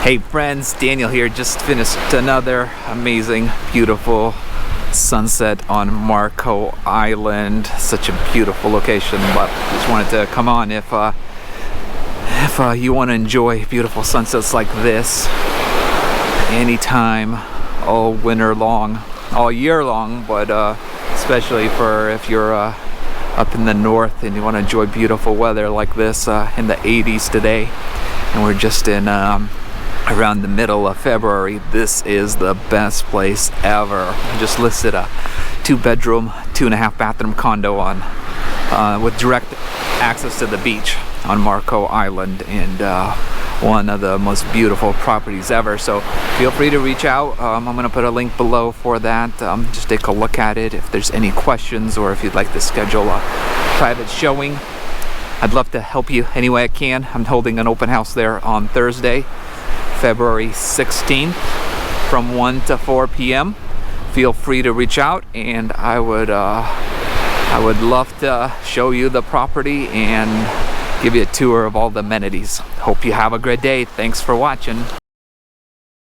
Hey friends, Daniel here. Just finished another amazing, beautiful sunset on Marco Island. Such a beautiful location, but just wanted to come on if you want to enjoy beautiful sunsets like this anytime, all winter long, all year long, but especially for if you're up in the north and you want to enjoy beautiful weather like this in the 80s today. And we're just in around the middle of February. This is the best place ever. I just listed a 2-bedroom, 2.5 bathroom condo on with direct access to the beach on Marco Island, and one of the most beautiful properties ever. So feel free to reach out. I'm gonna put a link below for that. Just take a look at it. If there's any questions or if you'd like to schedule a private showing, I'd love to help you any way I can. I'm holding an open house there on Thursday, February 16th from 1 to 4 p.m. Feel free to reach out, and I would love to show you the property and give you a tour of all the amenities. Hope you have a great day. Thanks for watching.